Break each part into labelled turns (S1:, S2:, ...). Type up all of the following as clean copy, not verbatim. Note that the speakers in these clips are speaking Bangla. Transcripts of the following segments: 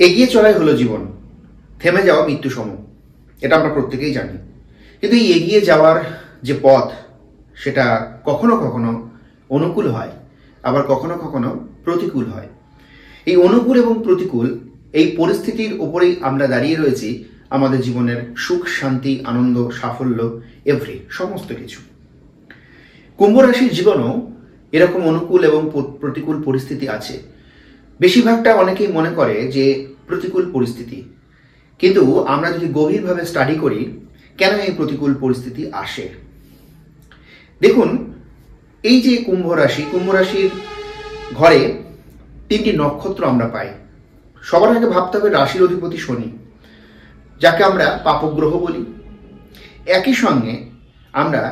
S1: এগিয়ে চলাই হলো জীবন, থেমে যাওয়া মৃত্যু সম। এটা আমরা প্রত্যেকেই জানি। কিন্তু এই এগিয়ে যাওয়ার যে পথ, সেটা কখনো কখনো অনুকূল হয়, আবার কখনো কখনো প্রতিকূল হয়। এই অনুকূল এবং প্রতিকূল এই পরিস্থিতির উপরেই আমরা দাঁড়িয়ে রয়েছি আমাদের জীবনের সুখ, শান্তি, আনন্দ, সাফল্য, সমস্ত কিছু। কুম্ভ রাশির জীবনেও এরকম অনুকূল এবং প্রতিকূল পরিস্থিতি আছে। বেশিরভাগটা অনেকেই মনে করে যে প্রতিকূল পরিস্থিতি, কিন্তু আমরা যদি গভীরভাবে স্টাডি করি কেন এই প্রতিকূল পরিস্থিতি আসে। দেখুন, এই যে কুম্ভ রাশির ঘরে 3টি নক্ষত্র আমরা পাই। সবার আগে ভাবতে হবে রাশির অধিপতি শনি, যাকে আমরা পাপগ্রহ বলি। একই সঙ্গে আমরা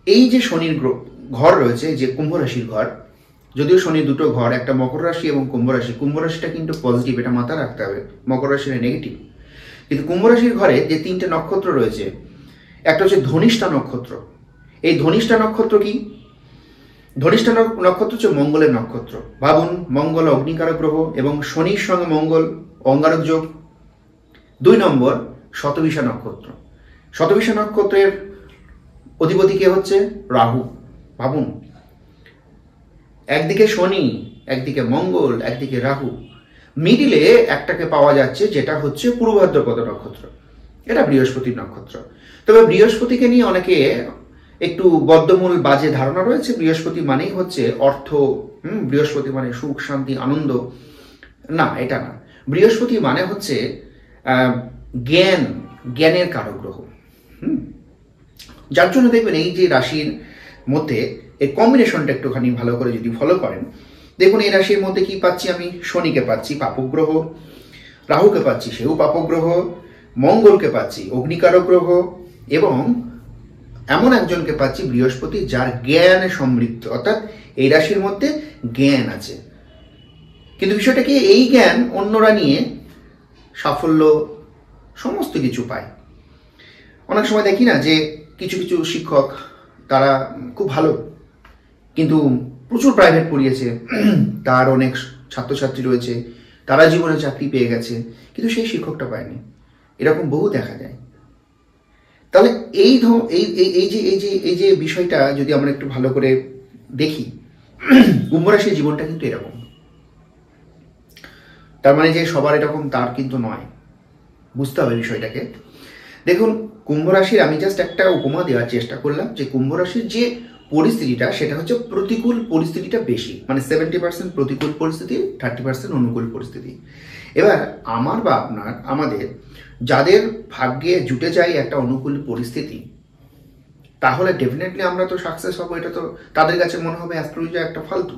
S1: এই যে শনির ঘর রয়েছে, যে কুম্ভ রাশির ঘর, যদিও শনির দুটো ঘর, একটা মকর রাশি এবং কুম্ভ রাশি। কুম্ভ রাশিটা কিন্তু পজিটিভ, এটা মাথায় রাখতে হবে। মকর রাশিটা নেগেটিভ। কিন্তু কুম্ভ রাশির ঘরে যে 3টে নক্ষত্র রয়েছে, একটা হচ্ছে ধনিষ্ঠা নক্ষত্র। এই ধনিষ্ঠা নক্ষত্র কি? ধনিষ্ঠা নক্ষত্র হচ্ছে মঙ্গলের নক্ষত্র। ভাবুন, মঙ্গল অগ্নিকারক গ্রহ এবং শনির সঙ্গে মঙ্গল অঙ্গারক যোগ। 2 নম্বর শতবিশা নক্ষত্র। শতবিশা নক্ষত্রের অধিপতি কে হচ্ছে? রাহু। ভাবুন, একদিকে শনি, একদিকে মঙ্গল, একদিকে রাহু, মিডিলে একটাকে পাওয়া যাচ্ছে যেটা হচ্ছে পূর্ব ভাদ্রপদ নক্ষত্র। এটা বৃহস্পতির নক্ষত্র। তবে বৃহস্পতিকে নিয়ে অনেকে একটু বদ্ধমূল বাজে ধারণা রয়েছে। বৃহস্পতি মানেই হচ্ছে অর্থ, বৃহস্পতি মানে সুখ, শান্তি, আনন্দ। না, এটা না। বৃহস্পতি মানে হচ্ছে জ্ঞানের কারক গ্রহ। যার জন্য দেখবেন এই যে রাশির মধ্যে এই কম্বিনেশনটা একটুখানি ভালো করে যদি ফলো করেন, দেখুন এই রাশির মধ্যে কি পাচ্ছি আমি? শনিকে পাচ্ছি পাপগ্রহ, রাহুকে পাচ্ছি সেও পাপগ্রহ, মঙ্গলকে পাচ্ছি অগ্নিকারক গ্রহ, এবং এমন একজনকে পাচ্ছি বৃহস্পতি, যার জ্ঞানে সমৃদ্ধ, অর্থাৎ এই রাশির মধ্যে জ্ঞান আছে। কিন্তু বিষয়টা কি, এই জ্ঞান অন্যরা নিয়ে সাফল্য সমস্ত কিছু পায়। অনেক সময় দেখি না যে কিছু কিছু শিক্ষক, তারা খুব ভালো, কিন্তু প্রচুর প্রাইভেট পড়িয়েছে, তার অনেক ছাত্রছাত্রী রয়েছে, তারা জীবনে চাকরি পেয়ে গেছে, কিন্তু সেই শিক্ষকটা পায়নি। এরকম বহু দেখা যায়। তাহলে এই যে বিষয়টা যদি আমরা একটু ভালো করে দেখি, কুম্ভ রাশির জীবনটা কিন্তু এরকম। তার মানে যে সবার এরকম তার কিন্তু নয়, বুঝতে হবে বিষয়টাকে। দেখুন, কুম্ভ রাশির আমি জাস্ট একটা উপমা দেওয়ার চেষ্টা করলাম যে কুম্ভ রাশির যে পরিস্থিতিটা, সেটা হচ্ছে প্রতিকূল পরিস্থিতিটা বেশি, মানে 70% প্রতিকূল পরিস্থিতি, 30% অনুকূল পরিস্থিতি। এবার আমার বা আমাদের যাদের ভাগ্যে জুটে যায় একটা অনুকূল পরিস্থিতি, তাহলে ডেফিনেটলি আমরা তো সাকসেস হবো। এটা তো তাদের কাছে মনে হবে অ্যাস্ট্রোলজি একটা ফালতু,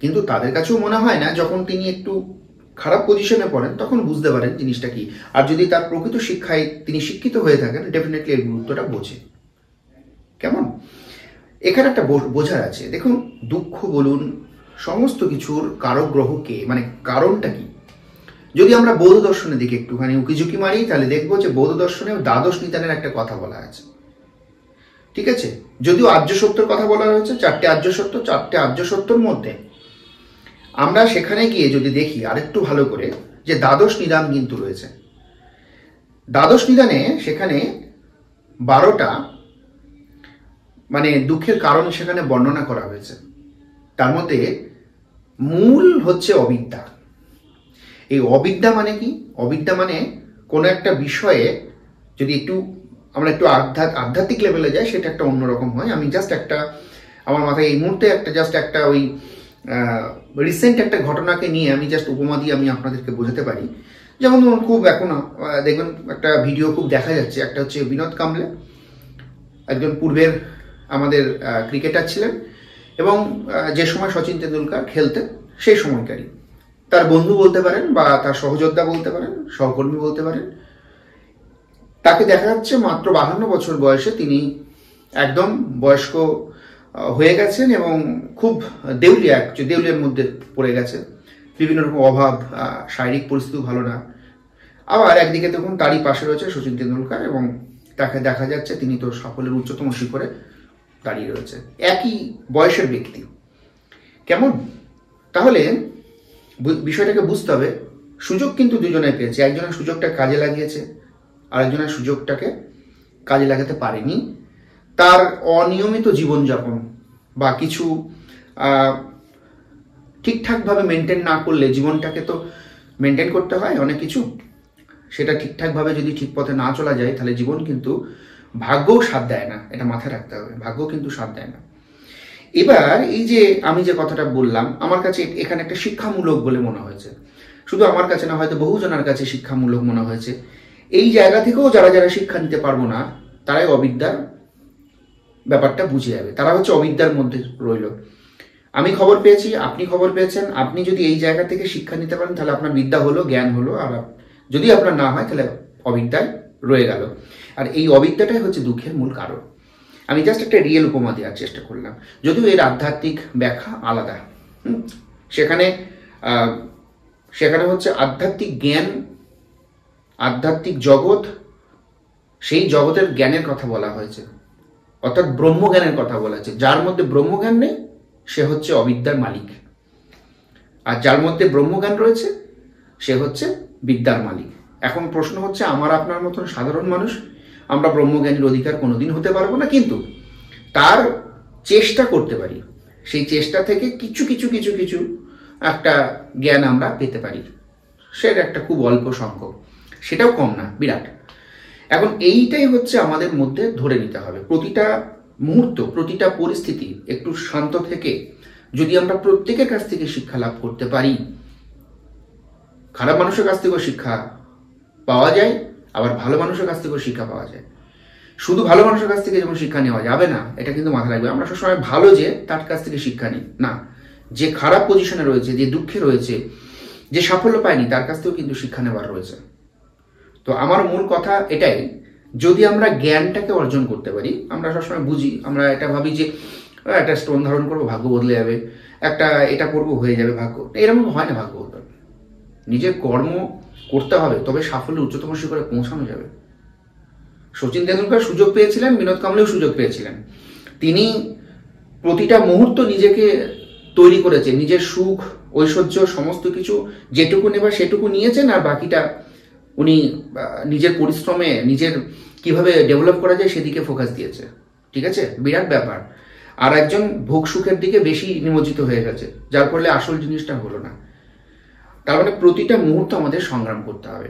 S1: কিন্তু তাদের কাছেও মনে হয় না যখন তিনি একটু খারাপ পজিশনে পড়েন তখন বুঝতে পারেন জিনিসটা কি। আর যদি তার প্রকৃত শিক্ষায় তিনি শিক্ষিত হয়ে থাকেন, ডেফিনেটলি এর গুরুত্বটা বোঝে। কেমন? এখানে একটা বোঝার আছে। দেখুন, দুঃখ বলুন, সমস্ত কিছুর কারক গ্রহকে, মানে কারণটা কি? যদি আমরা বৌদ্ধ দর্শনের দিকে একটুখানি উকিঝুঁকি মারি, তাহলে দেখবো যে বৌদ্ধ দর্শনে দ্বাদশ নিদানের একটা কথা বলা আছে। ঠিক আছে? যদিও আর্য সত্যর কথা বলা হয়েছে, 4টে আর্য সত্য, 4টে আর্য সত্যর মধ্যে আমরা সেখানে গিয়ে যদি দেখি আরেকটু ভালো করে, যে দ্বাদশ নিদান কিন্তু রয়েছে। দ্বাদশ নিদানে সেখানে 12টা মানে দুঃখের কারণ সেখানে বর্ণনা করা হয়েছে। তার মধ্যে মূল হচ্ছে অবিদ্যা। এই অবিদ্যা মানে কি? অবিদ্যা মানে কোনো একটা বিষয়ে যদি আমরা একটু আধ্যাত্মিক লেভেলে যাই, সেটা একটা অন্যরকম হয়। আমি জাস্ট একটা, আমার মাথায় এই মুহূর্তে একটা ওই রিসেন্ট একটা ঘটনাকে নিয়ে আমি জাস্ট উপমা দিয়ে আমি আপনাদেরকে বোঝাতে পারি। যেমন ধরুন, খুব এখন দেখবেন একটা ভিডিও খুব দেখা যাচ্ছে, একটা হচ্ছে বিনোদ কাম্বলে, একজন পূর্বের আমাদের ক্রিকেটার ছিলেন, এবং যে সময় সচিন তেন্ডুলকার খেলতেন সেই সময়কারী, তার বন্ধু বলতে পারেন বা তার সহযোদ্ধা বলতে পারেন, সহকর্মী বলতে পারেন। তাকে দেখা যাচ্ছে মাত্র 52 বছর বয়সে তিনি একদম বয়স্ক হয়ে গেছেন এবং খুব দেউলিয়ার মধ্যে পড়ে গেছে। বিভিন্ন রকম অভাব, শারীরিক পরিস্থিতি ভালো না। আবার একদিকে দেখুন তারই পাশে রয়েছে সচিন তেন্ডুলকার, এবং তাকে দেখা যাচ্ছে তিনি তো সাফল্যের উচ্চতম শিখরে দাঁড়িয়ে রয়েছে, একই বয়সের ব্যক্তি। কেমন? তাহলে বিষয়টাকে বুঝতে হবে সুযোগ কিন্তু দুজনে পেয়েছে, একজনের সুযোগটা কাজে লাগিয়েছে, আরেকজনের সুযোগটাকে কাজে লাগাতে পারেনি। তার অনিয়মিত জীবনযাপন বা কিছু ঠিকঠাকভাবে মেনটেন না করলে, জীবনটাকে তো মেনটেন করতে হয় অনেক কিছু, সেটা ঠিকঠাকভাবে যদি ঠিক পথে না চলা যায় তাহলে জীবন কিন্তু ভাগ্যও সাথ দেয় না, এটা মাথায় রাখতে হবে, ভাগ্য কিন্তু সাথ দেয় না। এবার এই যে আমি যে কথাটা বললাম, আমার কাছে এখানে একটা শিক্ষামূলক বলে মনে হয়েছে, শুধু আমার কাছে না, হয়তো বহুজনের কাছে শিক্ষামূলক মনে হয়েছে। এই জায়গা থেকেও যারা যারা শিক্ষা নিতে পারবো না, তারাই অবিদ্যার ব্যাপারটা বুঝে যাবে, তারা হচ্ছে অবিদ্যার মধ্যে রইল। আমি খবর পেয়েছি, আপনি খবর পেয়েছেন, আপনি যদি এই জায়গা থেকে শিক্ষা নিতে পারেন তাহলে আপনার বিদ্যা হলো, জ্ঞান হলো, আর যদি আপনার না হয় তাহলে অবিদ্যায় রয়ে গেল। আর এই অবিদ্যাটাই হচ্ছে দুঃখের মূল কারণ। আমি জাস্ট একটা রিয়েল উপমা দেওয়ার চেষ্টা করলাম, যদিও এর আধ্যাত্মিক ব্যাখ্যা আলাদা। সেখানে হচ্ছে আধ্যাত্মিক জ্ঞান, আধ্যাত্মিক জগৎ, সেই জগতের জ্ঞানের কথা বলা হয়েছে, অর্থাৎ ব্রহ্মজ্ঞানের কথা বলা হয়েছে। যার মধ্যে ব্রহ্মজ্ঞান নেই সে হচ্ছে অবিদ্যার মালিক, আর যার মধ্যে ব্রহ্মজ্ঞান রয়েছে সে হচ্ছে বিদ্যার মালিক। এখন প্রশ্ন হচ্ছে, আমার আপনার মতন সাধারণ মানুষ আমরা ব্রহ্মজ্ঞানীর অধিকার কোনোদিন হতে পারবো না, কিন্তু তার চেষ্টা করতে পারি, সেই চেষ্টা থেকে কিছু কিছু কিছু কিছু একটা জ্ঞান আমরা পেতে পারি, সেটা একটা খুব অল্প সংখ্যক, সেটাও কম না, বিরাট। এখন এইটাই হচ্ছে আমাদের মধ্যে ধরে নিতে হবে। প্রতিটা মুহূর্ত, প্রতিটা পরিস্থিতি একটু শান্ত থেকে যদি আমরা প্রত্যেকের কাছ থেকে শিক্ষা লাভ করতে পারি, খারাপ মানুষের কাছ থেকেও শিক্ষা পাওয়া যায়, আবার ভালো মানুষের কাছ থেকেও শিক্ষা পাওয়া যায়। শুধু ভালো মানুষের কাছ থেকে যেমন শিক্ষা নেওয়া যাবে না, এটা কিন্তু মাথায় রাখবে। আমরা সবসময় ভালো যে তার কাছ থেকে শিক্ষা নিই না, যে খারাপ পজিশনে রয়েছে, যে দুঃখে রয়েছে, যে সাফল্য পায়নি, তার কাছ থেকেও কিন্তু শিক্ষা নেওয়ার রয়েছে। তো আমার মূল কথা এটাই, যদি আমরা জ্ঞানটাকে অর্জন করতে পারি, আমরা সবসময় বুঝি, আমরা এটা ভাবি যে একটা স্টোন ধারণ করবো ভাগ্য বদলে যাবে, একটা এটা করবো হয়ে যাবে ভাগ্য, এরকম হয় না। ভাগ্য বদলে নিজের কর্ম করতে হবে, তবে সাফল্যের উচ্চতম শিখরে পৌঁছানো যাবে। সচিন তেন্ডুলকর সুযোগ পেয়েছিলেন, বিনোদ কাম্বলেও সুযোগ পেয়েছিলেন। তিনি প্রতিটা মুহূর্ত নিজেকে তৈরি করেছেন, নিজের সুখ ঐশ্বর্য সমস্ত কিছু যেটুকু নেবার সেটুকু নিয়েছেন, আর বাকিটা উনি নিজের পরিশ্রমে, নিজের কিভাবে ডেভেলপ করা যায় সেদিকে ফোকাস দিয়েছে। ঠিক আছে, বিরাট ব্যাপার। আর একজন ভোগ সুখের দিকে বেশি নিমজ্জিত হয়ে গেছে, যার ফলে আসল জিনিসটা হলো না। তার মানে প্রতিটা মুহূর্ত আমাদের সংগ্রাম করতে হবে।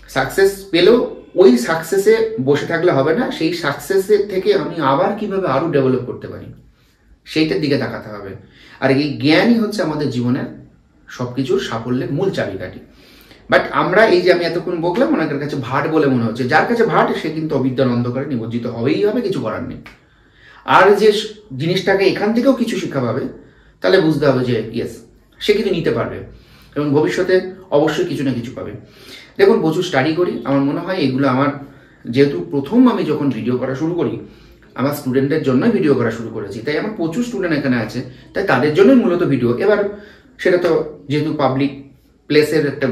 S1: সাকসেস পেলেও ওই সাকসেসে বসে থাকলে হবে না, সেই সাকসেসের থেকে আমি আবার কিভাবে আরো ডেভেলপ করতে পারি সেইটার দিকে তাকাতে হবে। আর এই জ্ঞানই হচ্ছে আমাদের জীবনের সবকিছুর সাফল্যের মূল চাবিকাঠি। বাট আমরা এই যে আমি এতক্ষণ বললাম, অনেকের কাছে ভাট বলে মনে হচ্ছে, যার কাছে ভাট সে কিন্তু অবিদ্যার অন্ধকারে নিমজ্জিত হবেই হবে, কিছু করার নেই। আর যে জিনিসটাকে এখান থেকেও কিছু শিক্ষা পাবে, তাহলে বুঝতে হবে যে ইয়েস, সে কিন্তু নিতে পারবে এবং ভবিষ্যতে অবশ্যই কিছু না কিছু পাবে। দেখুন, প্রচুর স্টাডি করি, আমার মনে হয় এগুলো আমার, যেহেতু প্রথম আমি যখন ভিডিও করা শুরু করি, আমার স্টুডেন্টদের জন্য ভিডিও করা শুরু করেছি, তাই আমার প্রচুর স্টুডেন্ট এখানে আছে, তাই তাদের জন্যই মূলত ভিডিও। এবার সেটা তো যেহেতু পাবলিক প্লেসের একটা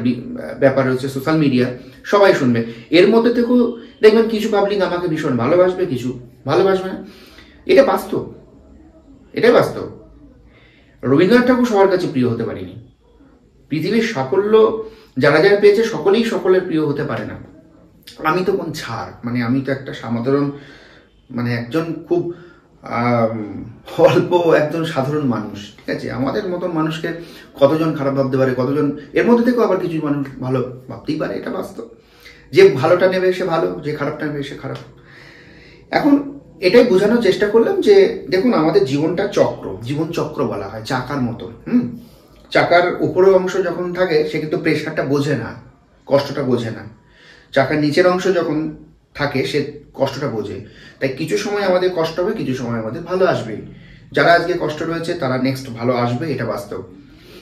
S1: ব্যাপার রয়েছে, সোশ্যাল মিডিয়া, সবাই শুনবে। এর মধ্যে থেকেও দেখবেন কিছু পাবলিক আমাকে ভীষণ ভালোবাসবে, কিছু ভালোবাসবে না, এটা বাস্তব, এটাই বাস্তব। রবীন্দ্রনাথ ঠাকুর সবার কাছে প্রিয় হতে পারেনি, পৃথিবীর সাফল্য যারা যারা পেয়েছে সকলেই সকলের প্রিয় হতে পারে না। আমি তো কোন ছাড়, মানে আমি তো একটা সাধারণ, মানে একজন খুব অল্প একজন সাধারণ মানুষ। ঠিক আছে, আমাদের মতন মানুষকে কতজন খারাপ ভাবতে পারে, কতজন, এর মধ্যে থেকেও আবার কিছু মানুষ ভালো ভাবতেই পারে, এটা বাস্তব। যে ভালোটা নেবে সে ভালো, যে খারাপটা নেবে সে খারাপ। এখন এটাই বোঝানোর চেষ্টা করলাম যে দেখুন, আমাদের জীবনটা চক্র, জীবন চক্র বলা হয়, চাকার মতো। চাকার উপরের অংশ যখন থাকে সে কিন্তু প্রেশারটা বোঝে না, কষ্টটা বোঝে না। চাকার নিচের অংশ যখন থাকে সে কষ্টটা বোঝে। তাই কিছু সময় আমাদের কষ্ট হবে, কিছু সময় আমাদের ভালো আসবে। যারা আজকে কষ্ট রয়েছে তারা নেক্সট ভালো আসবে, এটা বাস্তব।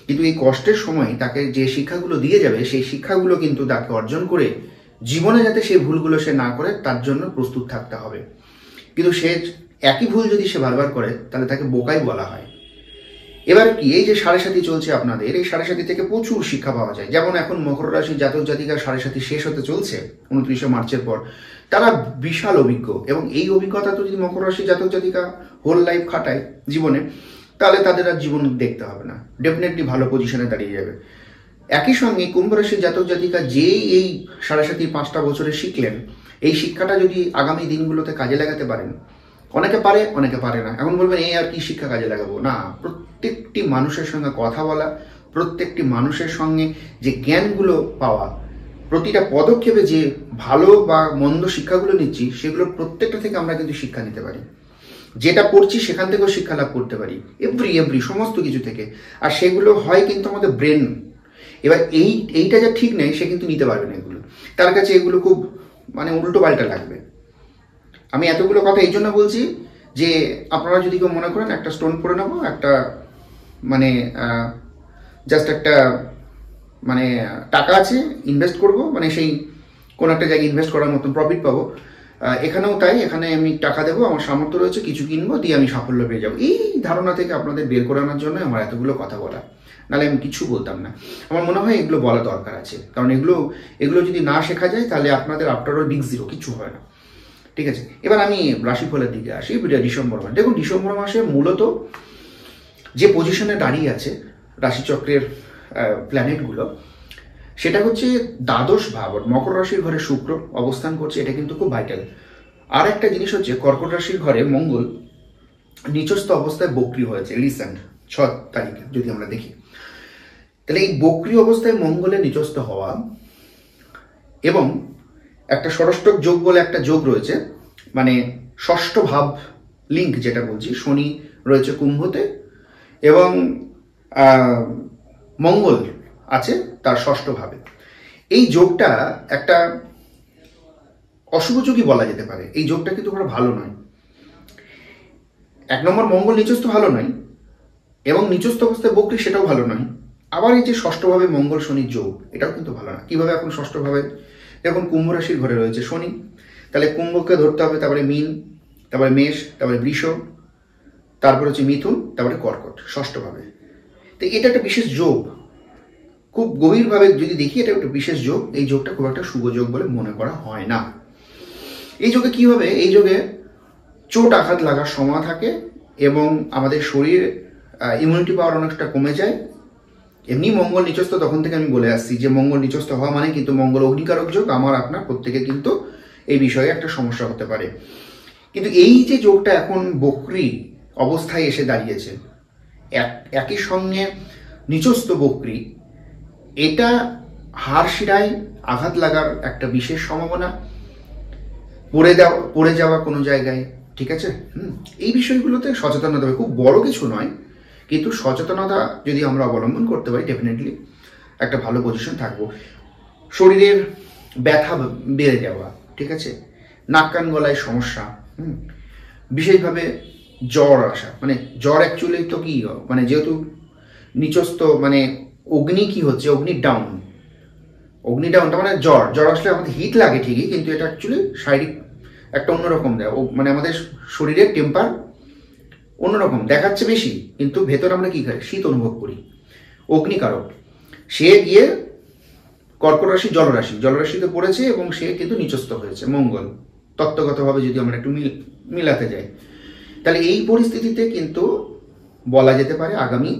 S1: কিন্তু এই কষ্টের সময় তাকে যে শিক্ষাগুলো দিয়ে যাবে, সেই শিক্ষাগুলো কিন্তু তাকে অর্জন করে জীবনে যাতে সেই ভুলগুলো সে না করে তার জন্য প্রস্তুত থাকতে হবে। কিন্তু সে একই ভুল যদি সে বারবার করে তাহলে তাকে বোকাই বলা হয়। এবার কি, এই যে সাড়ে 7 চলছে আপনাদের, এই 7.5 থেকে প্রচুর শিক্ষা পাওয়া যায়। যেমন এখন মকর রাশির জাতক জাতিকার 7.5 শেষ হতে চলছে 29 মার্চের পর, তারা বিশাল অভিজ্ঞ, এবং এই অভিজ্ঞতা তো যদি মকর রাশির জাতক জাতিকা হোল লাইফ খাটায় জীবনে, তাহলে তাদের আর জীবন দেখতে হবে না, ডেফিনেটলি ভালো পজিশনে দাঁড়িয়ে যাবে। একই সঙ্গে কুম্ভ রাশির জাতক জাতিকা যেই এই 7.5 5টা বছরে শিখলেন, এই শিক্ষাটা যদি আগামী দিনগুলোতে কাজে লাগাতে পারেন, অনেকে পারে অনেকে পারে না। এখন বলবেন এই আর কি শিক্ষা কাজে লাগাবো, না, প্রত্যেকটি মানুষের সঙ্গে কথা বলা, প্রত্যেকটি মানুষের সঙ্গে যে জ্ঞানগুলো পাওয়া, প্রতিটা পদক্ষেপে যে ভালো বা মন্দ শিক্ষাগুলো নিচ্ছি, সেগুলোর প্রত্যেকটা থেকে আমরা কিন্তু শিক্ষা নিতে পারি। যেটা পড়ছি সেখান থেকেও শিক্ষা লাভ করতে পারি, এভরি সমস্ত কিছু থেকে। আর সেগুলো হয় কিন্তু আমাদের ব্রেন। এবার এইটা যা ঠিক নেই, সে কিন্তু নিতে পারবে না এগুলো, তার কাছে এগুলো খুব মানে উল্টো পাল্টা লাগবে। আমি এতগুলো কথা এই জন্য বলছি যে আপনারা যদি কেউ মনে করেন একটা স্টোন পরে নেবো, একটা মানে জাস্ট একটা মানে টাকা আছে ইনভেস্ট করব, মানে সেই কোন একটা জায়গায় ইনভেস্ট করার মতন প্রফিট পাবো, এখানেও তাই, এখানে আমি টাকা দেবো, আমার সামর্থ্য রয়েছে, কিছু কিনবো, দিয়ে আমি সাফল্য পেয়ে যাবো, এই ধারণা থেকে আপনাদের বের করে আনার জন্য আমার এতগুলো কথা বলা। নাহলে আমি কিছু বলতাম না। আমার মনে হয় এগুলো বলা দরকার আছে, কারণ এগুলো যদি না শেখা যায় তাহলে আপনাদের আফটার অল বিগ জিরো, কিছু হয় না। ঠিক আছে, এবার আমি রাশিফলের দিকে আসি। ডিসেম্বর মাস, দেখুন ডিসেম্বর মাসে মূলত যে পজিশনে দাঁড়িয়ে আছে রাশিচক্রের প্ল্যানেটগুলো, সেটা হচ্ছে দ্বাদশ ভাব, মকর রাশির ঘরে শুক্র অবস্থান করছে, এটা কিন্তু খুব ভাইটাল। আর একটা জিনিস হচ্ছে কর্কট রাশির ঘরে মঙ্গল নিচস্থ অবস্থায় বক্রি হয়েছে রিসেন্ট 6 তারিখে যদি আমরা দেখি। তাহলে এই বক্রি অবস্থায় মঙ্গলের নিচস্থ হওয়া এবং একটা ষষ্ঠক যোগ বলে একটা যোগ রয়েছে, মানে ষষ্ঠ ভাব লিঙ্ক যেটা বলছি, শনি রয়েছে কুম্ভতে এবং মঙ্গল আছে তার ষষ্ঠ ভাবে। এই যোগটা একটা অশুভ যোগই বলা যেতে পারে। এই যোগটা কিন্তু কোনো ভালো নয়। এক নম্বর মঙ্গল নিচস্থ ভালো নয়, এবং নিচস্থ অবস্থায় বক্রি সেটাও ভালো নয়। আবার এই যে ষষ্ঠভাবে মঙ্গল শনির যোগ, এটাও কিন্তু ভালো না। কিভাবে এখন ষষ্ঠভাবে, এখন কুম্ভ রাশির ঘরে রয়েছে শনি, তাহলে কুম্ভকে ধরতে হবে, তারপরে মীন, তারপরে মেষ, তারপরে বৃষ, তারপরে হচ্ছে মিথুন, তারপরে কর্কট ষষ্ঠভাবে। তো এটা একটা বিশেষ যোগ, খুব গভীরভাবে যদি দেখি এটা একটা বিশেষ যোগ। এই যোগটা খুব একটা শুভ যোগ বলে মনে করা হয় না। এই যোগে কি হবে, এই যোগে চোট আঘাত লাগার সময় থাকে এবং আমাদের শরীর ইমিউনিটি পাওয়ার অনেকটা কমে যায়। এমনি মঙ্গল নিচস্থ, তখন থেকে আমি বলে আসছি যে মঙ্গল নিচস্থ হওয়া মানে কিন্তু মঙ্গল অগ্নিকারক যোগ, আমার আপনার প্রত্যেকে কিন্তু এই বিষয়ে একটা সমস্যা হতে পারে। কিন্তু এই যে যোগটা এখন বক্রি অবস্থায় এসে দাঁড়িয়েছে, একই সঙ্গে নিচস্থ বক্রি, এটা হাড় শিরায় আঘাত লাগার একটা বিশেষ সম্ভাবনা, পড়ে যাওয়া কোনো জায়গায়, ঠিক আছে। এই বিষয়গুলোতে সচেতনতা হবে, খুব বড় কিছু নয়, কিন্তু সচেতনতা যদি আমরা অবলম্বন করতে পারি ডেফিনেটলি একটা ভালো পজিশন থাকবো। শরীরের ব্যথা বেড়ে যাওয়া, ঠিক আছে, নাক কান গলায় সমস্যা, বিশেষভাবে জ্বর আসা, মানে জ্বর অ্যাকচুয়ালি তো কি, মানে যেহেতু নিচস্থ মানে অগ্নি কি হচ্ছে, অগ্নি ডাউনটা মানে জ্বর আসলে আমাদের হিট লাগে ঠিকই, কিন্তু এটা অ্যাকচুয়ালি শারীরিক একটা অন্যরকম দেয়, মানে আমাদের শরীরের টেম্পার অন্যরকম দেখাচ্ছে বেশি, কিন্তু ভেতর আমরা কি খাই, শীত অনুভব করি। অগ্নিকারক সে গিয়ে কর্কট রাশি জলরাশিতে পড়েছে এবং সে কিন্তু নিচস্থ হয়েছে মঙ্গল, তত্ত্বগতভাবে যদি আমরা একটু মিলাতে যাই, তাহলে এই পরিস্থিতিতে কিন্তু বলা যেতে পারে আগামী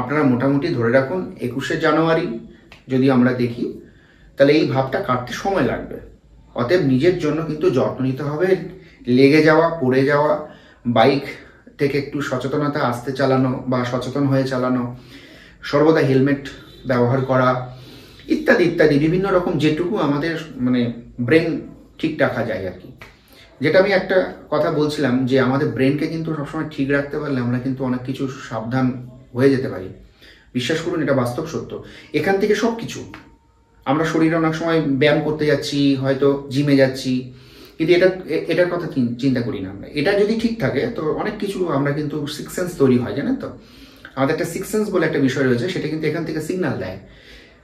S1: আপনারা মোটামুটি ধরে রাখুন 21শে জানুয়ারি যদি আমরা দেখি, তাহলে এই ভাবটা কাটতে সময় লাগবে। অতএব নিজের জন্য কিন্তু যত্ন নিতে হবে, লেগে যাওয়া, পড়ে যাওয়া, বাইক থেকে একটু সচেতনতা আসতে চালানো বা সচেতন হয়ে চালানো, সর্বদা হেলমেট ব্যবহার করা, ইত্যাদি ইত্যাদি বিভিন্ন রকম যেটুকু আমাদের মানে ব্রেন ঠিক রাখা যায় আর কি। যেটা আমি একটা কথা বলছিলাম যে আমাদের ব্রেনকে কিন্তু সবসময় ঠিক রাখতে পারলে আমরা কিন্তু অনেক কিছু সাবধান হয়ে যেতে পারি। বিশ্বাস করুন, এটা বাস্তব সত্য। এখান থেকে সব কিছু আমরা শরীরে অনেক সময় ব্যায়াম করতে যাচ্ছি, হয়তো জিমে যাচ্ছি, কিন্তু এটার কথা চিন্তা করি না আমরা। এটা যদি ঠিক থাকে তো অনেক কিছু আমরা কিন্তু সিক্স সেন্স তৈরি হয়, জানেন তো। আমাদের একটা সিক্স সেন্স বলে একটা বিষয় রয়েছে, সেটা কিন্তু এখান থেকে সিগন্যাল দেয়,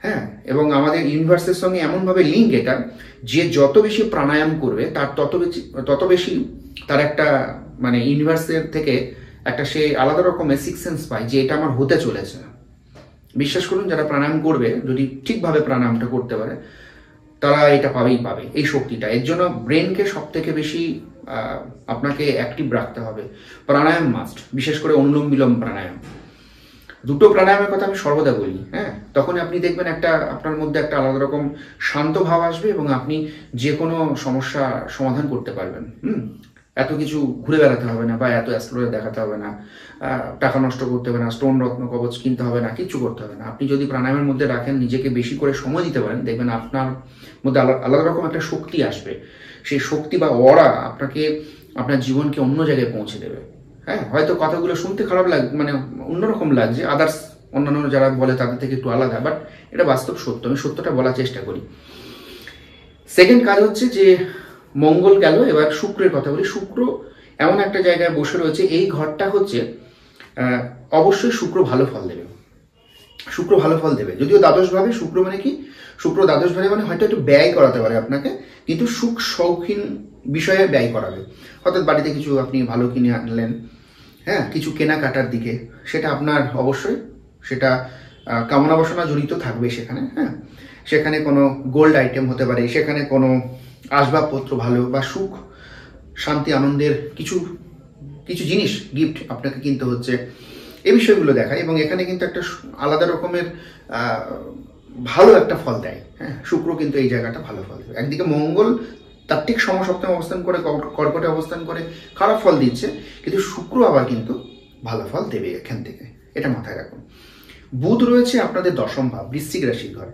S1: হ্যাঁ। এবং আমাদের ইউনিভার্সের সঙ্গে এমনভাবে লিঙ্ক এটা, যে যত বেশি প্রাণায়াম করবে তার তত বেশি তার একটা মানে ইউনিভার্সের থেকে একটা সে আলাদা রকমের সিক্স সেন্স পায় যে এটা আমার হতে চলেছে। বিশ্বাস করুন, যারা প্রাণায়াম করবে, যদি ঠিকভাবে প্রাণায়ামটা করতে পারে, তারা এটা পাবে এই শক্তিটা। এর জন্য ব্রেনকে সব থেকে বেশি আপনাকে অ্যাক্টিভ রাখতে হবে। প্রাণায়াম মাস্ট, বিশেষ করে অনুলোম বিলোম প্রাণায়াম। দুটো প্রাণায়ামের কথা আমি সর্বদা বলি, হ্যাঁ, তখন আপনি দেখবেন একটা আপনার মধ্যে একটা আলাদা রকম শান্ত ভাব আসবে এবং আপনি যে কোনো সমস্যা সমাধান করতে পারবেন। এত কিছু ঘুরে বেড়াতে হবে না বা এত অ্যাস্ট্রোলজার দেখাতে হবে না, টাকা নষ্ট করতে হবে না, স্টোন রত্ন কবচ কিনতে হবে না, কিচ্ছু করতে হবে না। আপনি যদি প্রাণায়ামের মধ্যে রাখেন, নিজেকে বেশি করে সময় দিতে পারেন, দেখবেন আপনার মধ্যে আলাদা রকম একটা শক্তি আসবে। সেই শক্তি বা অরা আপনাকে আপনার জীবনকে অন্য জায়গায় পৌঁছে দেবে। হ্যাঁ, হয়তো কথাগুলো শুনতে খারাপ মানে অন্যরকম লাগছে, আদার্স অন্যান্য যারা বলে তাদের থেকে একটু আলাদা, বাট এটা বাস্তব সত্য, আমি সত্যটা বলার চেষ্টা করি। সেকেন্ড কাজ হচ্ছে যে মঙ্গল গেল, এবার শুক্রের কথা বলি। শুক্র এমন একটা জায়গায় বসে রয়েছে, এই ঘরটা হচ্ছে অবশ্যই শুক্র ভালো ফল দেবে। শুক্র ভালো ফল দেবে, যদিও দ্বাদশ ভাবে শুক্র মানে কি, শুক্র দ্বাদশ ভাবে মানে হয়তো একটু ব্যয় করাতে পারে আপনাকে, কিন্তু সুখ শৌখিন বিষয়ে ব্যয় করাবে। অর্থাৎ বাড়িতে কিছু আপনি ভালো কিনে আনলেন, হ্যাঁ, কিছু কেনাকাটার দিকে, সেটা আপনার অবশ্যই সেটা কামনা বাসনা জড়িত থাকবে সেখানে। হ্যাঁ, সেখানে কোনো গোল্ড আইটেম হতে পারে, সেখানে কোনো আসবাবপত্র ভালো বা সুখ শান্তি আনন্দের কিছু কিছু জিনিস গিফট আপনাকে কিনতে হচ্ছে, এই বিষয়গুলো দেখায়। এবং এখানে কিন্তু একটা আলাদা রকমের ভালো একটা ফল দেয়। হ্যাঁ, শুক্র কিন্তু এই জায়গাটা ভালো ফল দেবে। একদিকে মঙ্গল তার ঠিক সমসপ্তমে অবস্থান করে, কর্কটে অবস্থান করে খারাপ ফল দিচ্ছে, কিন্তু শুক্র আবার কিন্তু ভালো ফল দেবে এখান থেকে, এটা মাথায় রাখুন। বুধ রয়েছে আপনাদের দশম ভাব, বৃশ্চিক রাশির ঘর।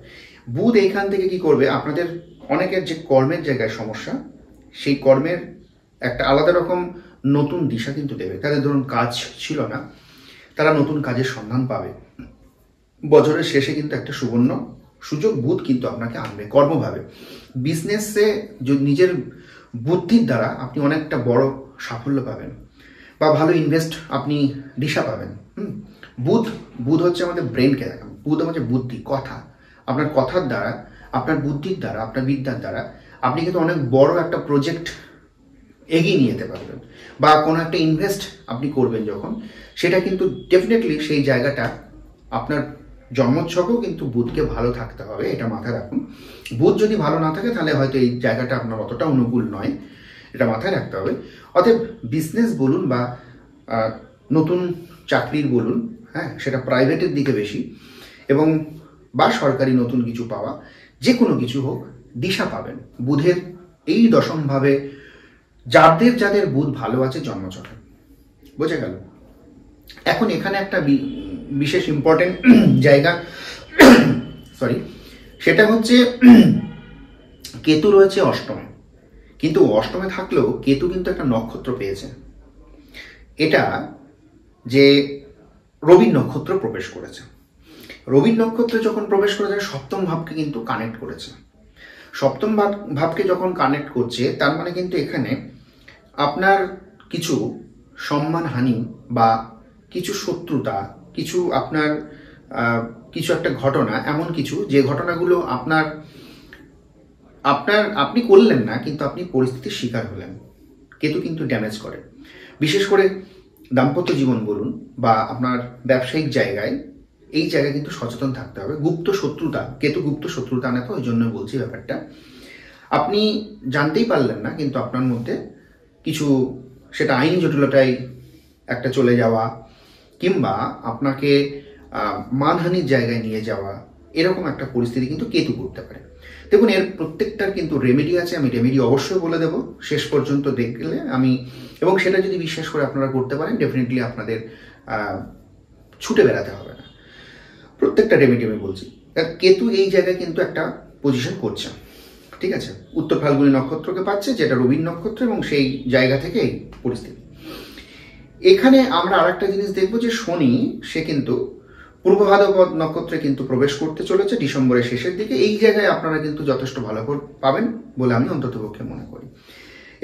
S1: বুধ এইখান থেকে কি করবে, আপনাদের অনেকের যে কর্মের জায়গায় সমস্যা, সেই কর্মের একটা আলাদা রকম নতুন দিশা কিন্তু দেবে। তাদের ধরুন কাজ ছিল না, তারা নতুন কাজের সন্ধান পাবে। বছরের শেষে কিন্তু একটা সুবর্ণ সুযোগ বুধ কিন্তু আপনাকে আনবে কর্মভাবে। বিজনেসে নিজের বুদ্ধির দ্বারা আপনি অনেকটা বড় সাফল্য পাবেন বা ভালো ইনভেস্ট আপনি দিশা পাবেন। বুধ হচ্ছে আমাদের ব্রেনকে দেখা, বুধ হচ্ছে বুদ্ধি, কথা। আপনার কথার দ্বারা, আপনার বুদ্ধির দ্বারা, আপনার বিদ্যার দ্বারা আপনি কিন্তু অনেক বড় একটা প্রজেক্ট এগিয়ে নিয়ে যেতে পারবেন, বা কোনো একটা ইনভেস্ট আপনি করবেন যখন, সেটা কিন্তু ডেফিনেটলি সেই জায়গাটা আপনার জন্মছকেও কিন্তু বুধকে ভালো থাকতে হবে, এটা মাথায় রাখুন। বুধ যদি ভালো না থাকে তাহলে হয়তো এই জায়গাটা আপনার অতটা অনুকূল নয়, এটা মাথায় রাখতে হবে। অতএব বিজনেস বলুন বা নতুন চাকরির বলুন, হ্যাঁ, সেটা প্রাইভেটের দিকে বেশি, এবং বা সরকারি নতুন কিছু পাওয়া, যে কোনো কিছু হোক, দিশা পাবেন বুধের এই দশমভাবে। যাদের যাদের বুধ ভালো আছে জন্মছকে, বোঝা গেল। এখন এখানে একটা বিশেষ ইম্পর্টেন্ট জায়গা, সরি, সেটা হচ্ছে কেতু রয়েছে অষ্টমে। কিন্তু অষ্টমে থাকলেও কেতু কিন্তু একটা নক্ষত্র পেয়েছে, এটা যে রবির নক্ষত্র প্রবেশ করেছে। রবির নক্ষত্রে যখন প্রবেশ করেছে, সপ্তম ভাবকে কিন্তু কানেক্ট করেছে। সপ্তম ভাবকে যখন কানেক্ট করছে, তার মানে কিন্তু এখানে আপনার কিছু সম্মানহানি বা কিছু শত্রুতা, কিছু আপনার কিছু একটা ঘটনা, এমন কিছু যে ঘটনাগুলো আপনি করলেন না, কিন্তু আপনি পরিস্থিতির শিকার হলেন। কেতু কিন্তু ড্যামেজ করে, বিশেষ করে দাম্পত্য জীবন বলুন বা আপনার ব্যবসায়িক জায়গায়, এই জায়গায় কিন্তু সচেতন থাকতে হবে। গুপ্ত শত্রুতা, কেতু গুপ্ত শত্রুতা আনে, তো ওই জন্য বলছি ব্যাপারটা। আপনি জানতেই পারলেন না, কিন্তু আপনার মধ্যে কিছু, সেটা আইনি জটিলতায় একটা চলে যাওয়া, কিংবা আপনাকে মানহানির জায়গায় নিয়ে যাওয়া, এরকম একটা পরিস্থিতি কিন্তু কেতু করতে পারে। দেখুন, এর প্রত্যেকটার কিন্তু রেমেডি আছে, আমি রেমেডি অবশ্যই বলে দেবো শেষ পর্যন্ত দেখলে আমি, এবং সেটা যদি বিশ্বাস করে আপনারা করতে পারেন, ডেফিনেটলি আপনাদের ছুটে বেড়াতে হবে না। প্রত্যেকটা রেমেডি আমি বলছি। কেতু এই জায়গায় কিন্তু একটা পজিশন করছে, ঠিক আছে, উত্তর ফাল্গুনী নক্ষত্রকে পাচ্ছে, যেটা রবির নক্ষত্র, এবং সেই জায়গা থেকে এই পরিস্থিতি। এখানে আমরা আরেকটা জিনিস দেখবো যে শনি, সে কিন্তু পূর্ব ভাদ্রপদ নক্ষত্রে কিন্তু প্রবেশ করতে চলেছে ডিসেম্বরের শেষের দিকে। এই জায়গায় আপনারা কিন্তু যথেষ্ট ভালো পাবেন বলে আমি অন্ততপক্ষে মনে করি।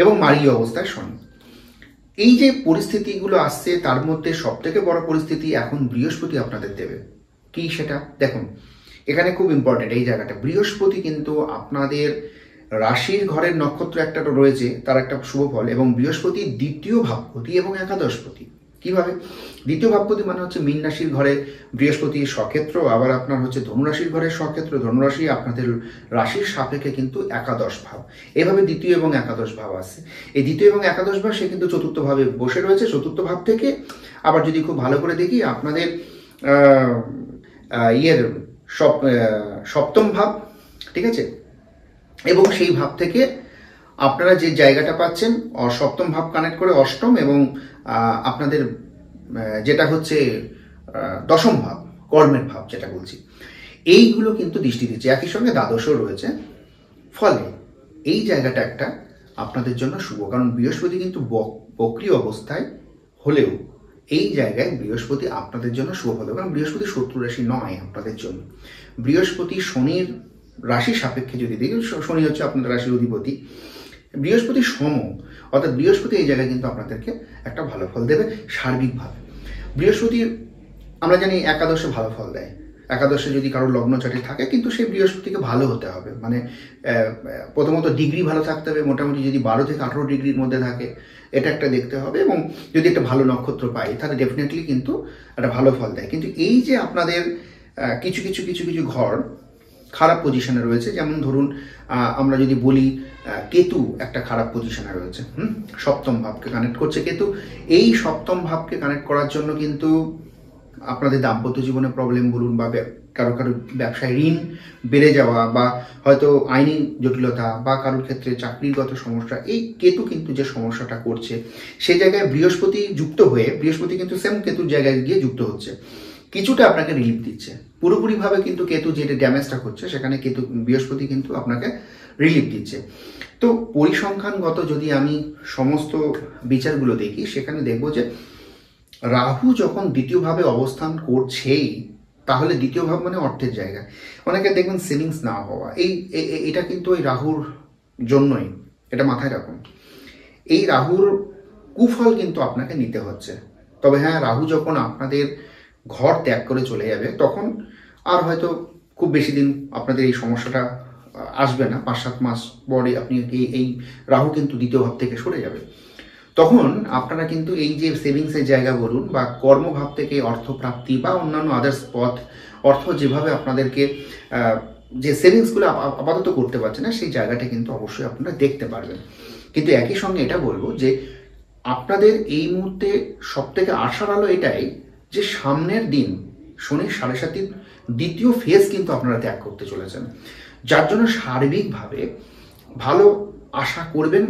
S1: এবং মার্গী অবস্থায় শনি, এই যে পরিস্থিতিগুলো আসছে, তার মধ্যে সব থেকে বড় পরিস্থিতি এখন বৃহস্পতি আপনাদের দেবে। কি সেটা দেখুন, এখানে খুব ইম্পর্টেন্ট এই জায়গাটা। বৃহস্পতি কিন্তু আপনাদের রাশির ঘরের নক্ষত্র একটা রয়েছে, তার একটা শুভ ফল, এবং বৃহস্পতি দ্বিতীয় ভাবপতি এবং একাদশপতি। কিভাবে? দ্বিতীয় ভাবপতি মানে হচ্ছে মীন রাশির ঘরে বৃহস্পতি স্বক্ষেত্র, আবার আপনার হচ্ছে ধনুরাশির ঘরের স্বক্ষেত্র। ধনুরাশি আপনাদের রাশির সাপেক্ষে কিন্তু একাদশ ভাব, এভাবে দ্বিতীয় এবং একাদশ ভাব আছে। এই দ্বিতীয় এবং একাদশ ভাব সে কিন্তু চতুর্থ ভাবে বসে রয়েছে। চতুর্থ ভাব থেকে আবার যদি খুব ভালো করে দেখি, আপনাদের ইয়ের সপ্তম ভাব, ঠিক আছে, এবং সেই ভাব থেকে আপনারা যে জায়গাটা পাচ্ছেন সপ্তম ভাব কানেক্ট করে অষ্টম, এবং আপনাদের যেটা হচ্ছে দশম ভাব, কর্মের ভাব যেটা বলছি, এইগুলো কিন্তু দৃষ্টি দিচ্ছে, একই সঙ্গে দ্বাদশও রয়েছে। ফলে এই জায়গাটা একটা আপনাদের জন্য শুভ, কারণ বৃহস্পতি কিন্তু বক্রী অবস্থায় হলেও এই জায়গায় বৃহস্পতি আপনাদের জন্য শুভ হলো, কারণ বৃহস্পতি শত্রু রাশি নয় আপনাদের জন্য। বৃহস্পতি শনির রাশি সাপেক্ষে যদি দেখি, শনি হচ্ছে আপনাদের রাশির অধিপতি, বৃহস্পতি সম, অর্থাৎ বৃহস্পতি এই জায়গায় কিন্তু আপনাদেরকে একটা ভালো ফল দেবে সার্বিকভাবে। বৃহস্পতি আমরা জানি একাদশে ভালো ফল দেয়, একাদশে যদি কারোর লগ্ন চাটি থাকে, কিন্তু সেই বৃহস্পতিকে ভালো হতে হবে, মানে প্রথমত ডিগ্রি ভালো থাকতে হবে, মোটামুটি যদি 12 থেকে 18 ডিগ্রির মধ্যে থাকে এটা একটা দেখতে হবে, এবং যদি একটা ভালো নক্ষত্র পাই তাহলে ডেফিনেটলি কিন্তু একটা ভালো ফল দেয়। কিন্তু এই যে আপনাদের কিছু কিছু কিছু কিছু ঘর খারাপ পজিশনে রয়েছে, যেমন ধরুন আমরা যদি বলি কেতু একটা খারাপ পজিশনে রয়েছে, সপ্তম ভাবকে কানেক্ট করছে কেতু। এই সপ্তম ভাবকে কানেক্ট করার জন্য কিন্তু আপনাদের দাম্পত্য জীবনে প্রবলেম বলুন, বা কারো কারো ব্যবসায় ঋণ বেড়ে যাওয়া, বা হয়তো আইনি জটিলতা, বা কারোর ক্ষেত্রে চাকরিগত সমস্যা, এই কেতু কিন্তু যে সমস্যাটা করছে সেই জায়গায় বৃহস্পতি যুক্ত হয়ে, বৃহস্পতি কিন্তু সেম কেতুর জায়গায় গিয়ে যুক্ত হচ্ছে, কিছুটা আপনাকে রিলিফ দিচ্ছে। পুরোপুরিভাবে কিন্তু কেতু যেটা ড্যামেজটা করছে সেখানে কেতু বৃহস্পতি কিন্তু আপনাকে রিলিফ দিচ্ছে। তো পরিসংখ্যানগত যদি আমি সমস্ত বিচারগুলো দেখি, সেখানে দেখবো যে রাহু যখন দ্বিতীয় ভাবে অবস্থান করছেই, তাহলে দ্বিতীয় ভাব মানে অর্থের জায়গা। অনেকে দেখবেন সেভিংস না হওয়া, এটা কিন্তু ওই রাহুর জন্যই, এটা মাথায় রাখুন। এই রাহুর কুফল কিন্তু আপনাকে নিতে হচ্ছে। তবে হ্যাঁ, রাহু যখন আপনাদের ঘর ত্যাগ করে চলে যাবে, তখন আর হয়তো খুব বেশি দিন আপনাদের এই সমস্যাটা আসবে না, 5-7 মাস পরে আপনি এই রাহু কিন্তু দ্বিতীয় ভাব থেকে সরে যাবে। তখন আপনারা কিন্তু এই যে সেভিংসের জায়গা বলুন, বা কর্মভাব থেকে অর্থপ্রাপ্তি, বা অন্যান্য আদার্স পথ, অর্থ যেভাবে আপনাদেরকে যে সেভিংসগুলো আপাতত করতে পারছে না, সেই জায়গাটা কিন্তু অবশ্যই আপনারা দেখতে পারবেন। কিন্তু একই সঙ্গে এটা বলবো যে আপনাদের এই মুহূর্তে সব থেকে আশার আলো এটাই যে সামনের দিন শনির 7.5 দ্বিতীয় ফেজ কিন্তু আপনারা ত্যাগ করতে চলেছেন, যার জন্য সার্বিকভাবে ভালো আশা করবেন।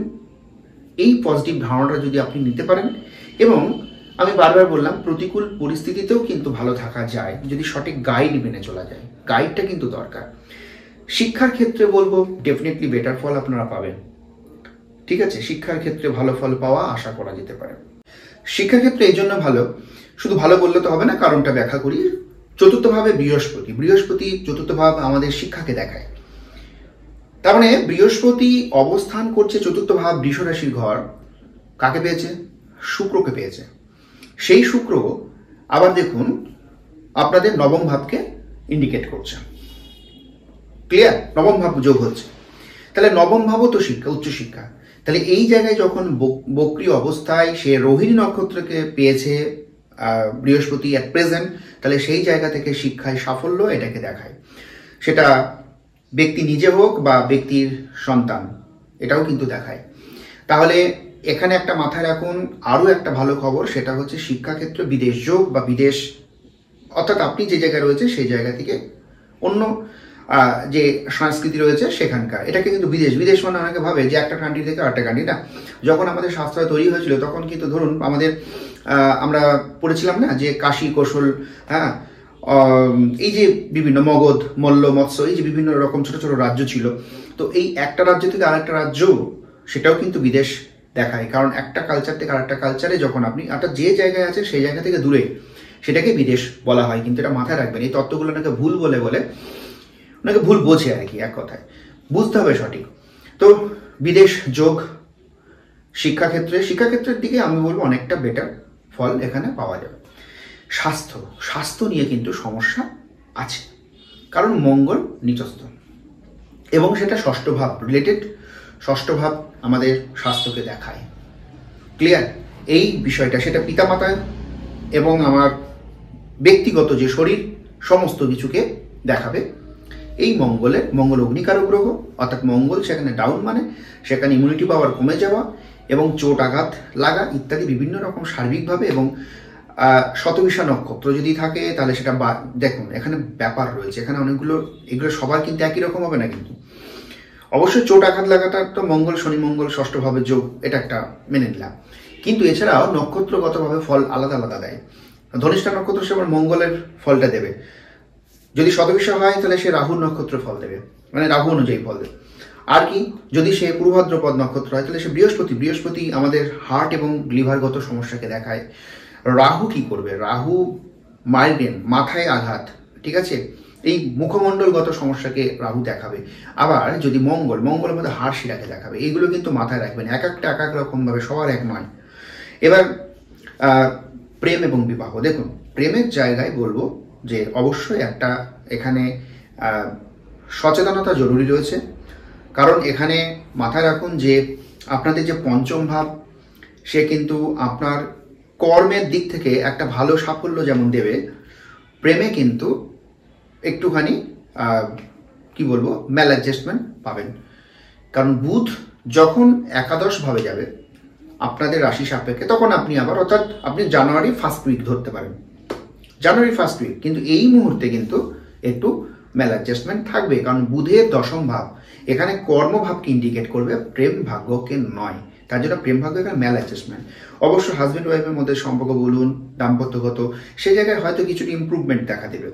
S1: এই পজিটিভ ধারণাটা যদি আপনি নিতে পারেন, এবং আমি বারবার বললাম প্রতিকূল পরিস্থিতিতেও কিন্তু ভালো থাকা যায় যদি সঠিক গাইড মেনে চলা যায়, গাইডটা কিন্তু দরকার। শিক্ষার ক্ষেত্রে বলবো ডেফিনেটলি বেটার ফল আপনারা পাবেন, ঠিক আছে, শিক্ষার ক্ষেত্রে ভালো ফল পাওয়া আশা করা যেতে পারে। শিক্ষাক্ষেত্রে এই জন্য ভালো, শুধু ভালো বললে তো হবে না, কারণটা ব্যাখ্যা করি। চতুর্থ ভাবে বৃহস্পতি চতুর্থ ভাব আমাদের শিক্ষাকে দেখায়। তার মানে বৃহস্পতি অবস্থান করছে চতুর্থ ভাব, বৃষ রাশির ঘর, কাকে পেয়েছে? শুক্রকে পেয়েছে। সেই শুক্র আবার দেখুন আপনাদের নবম ভাবকে ইন্ডিকেট করছে, ক্লিয়ার? নবম ভাব যোগ হচ্ছে, তাহলে নবম ভাবও তো শিক্ষা, উচ্চশিক্ষা। তাহলে এই জায়গায় যখন বক্রী অবস্থায় সে রোহিণী নক্ষত্রকে পেয়েছে বৃহস্পতি অ্যাট প্রেজেন্ট, তাহলে সেই জায়গা থেকে শিক্ষায় সাফল্য এটাকে দেখায়, সেটা ব্যক্তি নিজে হোক বা ব্যক্তির সন্তান, এটাও কিন্তু দেখায়। তাহলে এখানে একটা মাথায় রাখুন, আরও একটা ভালো খবর, সেটা হচ্ছে শিক্ষাক্ষেত্রে বিদেশ যোগ বা বিদেশ, অর্থাৎ আপনি যে জায়গায় রয়েছে সেই জায়গা থেকে অন্য যে সংস্কৃতি রয়েছে সেখানকার, এটাকে কিন্তু বিদেশ মানে অনেকে ভাবে যে একটা কান্ট্রি থেকে আরেকটা কান্ট্রি, না। যখন আমাদের শাস্ত্র তৈরি হয়েছিল তখন কিন্তু ধরুন আমাদের আমরা পড়েছিলাম না যে কাশী, কৌশল, হ্যাঁ, এই যে বিভিন্ন মগধ, মল্ল, মৎস্য, এই যে বিভিন্ন রকম ছোট ছোট রাজ্য ছিল, তো এই একটা রাজ্য থেকে আরেকটা রাজ্য, সেটাও কিন্তু বিদেশ দেখায়। কারণ একটা কালচার থেকে আরেকটা কালচারে যখন আপনি একটা যে জায়গায় আছে সেই জায়গা থেকে দূরে, সেটাকে বিদেশ বলা হয়। কিন্তু এটা মাথায় রাখবেন, এই তত্ত্বগুলো নাকি ভুল বলে ওনাকে ভুল বোঝে আর কি, এক কথায় বুঝতে হবে সঠিক। তো বিদেশ যোগ শিক্ষাক্ষেত্রের দিকে আমি বলবো অনেকটা বেটার ফল এখানে পাওয়া যাবে। স্বাস্থ্য নিয়ে কিন্তু সমস্যা আছে, কারণ মঙ্গল নিচস্থ এবং সেটা ষষ্ঠ ভাব রিলেটেড, ষষ্ঠ ভাব আমাদের স্বাস্থ্যকে দেখায়, ক্লিয়ার? এই বিষয়টা সেটা পিতামাতা এবং আমার ব্যক্তিগত যে শরীর, সমস্ত কিছুকে দেখাবে। এই মঙ্গল অগ্নিকারক গ্রহ, অর্থাৎ মঙ্গল সেখানে ডাউন মানে সেখানে ইমিউনিটি পাওয়ার কমে যাওয়া এবং চোট আঘাত লাগা ইত্যাদি বিভিন্ন রকম সার্বিকভাবে এবং শতবিশা নক্ষত্র যদি থাকে তাহলে সেটা দেখুন এখানে ব্যাপার রয়েছে, এখানে অনেকগুলো, এগুলো সবার কিন্তু একই রকম হবে না কিন্তু। অবশ্যই চোট আঘাত লাগাটা তো মঙ্গল শনি মঙ্গল ষষ্ঠ ভাবে যোগ, এটা একটা মেনে নিলাম, কিন্তু এছাড়াও নক্ষত্রগতভাবে ফল আলাদা আলাদা দেয়। ধনিষ্ঠা নক্ষত্র সে আবার মঙ্গলের ফলটা দেবে, যদি শতবিশা হয় তাহলে সে রাহুর নক্ষত্র ফল দেবে, মানে রাহু অনুযায়ী ফল দেবে। আর কি যদি সে পূর্বভাদ্রপদ নক্ষত্র হয় তাহলে সে বৃহস্পতি আমাদের হার্ট এবং লিভারগত সমস্যাকে দেখায়। রাহু কি করবে, রাহু মাইগ্রেন, মাথায় আঘাত, ঠিক আছে, এই মুখমণ্ডলগত সমস্যাকে রাহু দেখাবে। আবার যদি মঙ্গলের মধ্যে হাড় শিরাকে দেখাবে। এইগুলো কিন্তু মাথায় রাখবেন, এক একটা এক এক রকম ভাবে, সবার এক নয়। এবার প্রেম এবং বিবাহ, দেখুন প্রেমের জায়গায় বলবো যে অবশ্যই একটা এখানে সচেতনতা জরুরি রয়েছে, কারণ এখানে মাথায় রাখুন যে আপনাদের যে পঞ্চম ভাব সে কিন্তু আপনার কর্মের দিক থেকে একটা ভালো সাফল্য যেমন দেবে, প্রেমে কিন্তু একটুখানি কি বলবো ম্যাল অ্যাডজাস্টমেন্ট পাবেন। কারণ বুধ যখন একাদশ ভাবে যাবে আপনাদের রাশি সাপেক্ষে, তখন আপনি আবার, অর্থাৎ আপনি জানুয়ারি ফার্স্ট উইক ধরতে পারেন, জানুয়ারি ফার্স্ট উইক, কিন্তু এই মুহূর্তে কিন্তু একটু ম্যাল অ্যাডজাস্টমেন্ট থাকবে, কারণ বুধের দশম ভাব এখানে কর্মভাবকে ইন্ডিকেট করবে, প্রেম ভাগ্যকে নয়। তার জন্য প্রেম ভাগ্য এখানে ম্যাল অ্যাডজাস্টমেন্ট। অবশ্য হাজব্যান্ড ওয়াইফের মধ্যে সম্পর্ক বলুন, দাম্পত্যগত, সে জায়গায় হয়তো কিছুটা ইম্প্রুভমেন্ট দেখা দেবে,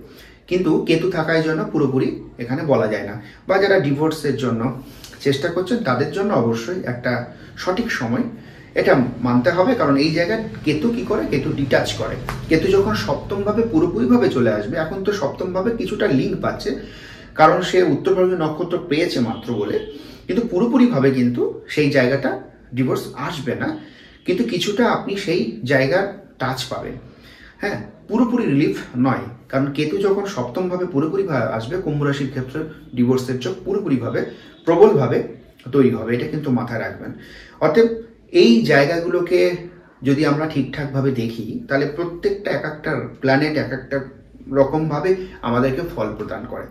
S1: কিন্তু কেতু থাকার জন্য পুরোপুরি এখানে বলা যায় না। বা যারা ডিভোর্সের জন্য চেষ্টা করছেন তাদের জন্য অবশ্যই একটা সঠিক সময়, এটা মানতে হবে, কারণ এই জায়গায় কেতু কি করে, কেতু ডিটাচ করে। কেতু যখন সপ্তমভাবে পুরোপুরিভাবে চলে আসবে, এখন তো সপ্তমভাবে কিছুটা লিঙ্ক পাচ্ছে, কারণ সে উত্তর ভাবে নক্ষত্র পেয়েছে মাত্র বলে, কিন্তু পুরোপুরিভাবে কিন্তু সেই জায়গাটা ডিভোর্স আসবে না, কিন্তু কিছুটা আপনি সেই জায়গার টাচ পাবেন। হ্যাঁ, পুরোপুরি রিলিফ নয়, কারণ কেতু যখন সপ্তমভাবে পুরোপুরিভাবে আসবে, কুম্ভ রাশির ক্ষেত্রে ডিভোর্সের চোখ পুরোপুরিভাবে প্রবলভাবে তৈরি হবে, এটা কিন্তু মাথায় রাখবেন। অতএব এই জায়গাগুলোকে যদি আমরা ঠিকঠাকভাবে দেখি তাহলে প্রত্যেকটা এক একটা প্ল্যানেট এক একটা রকমভাবে আমাদেরকে ফল প্রদান করে।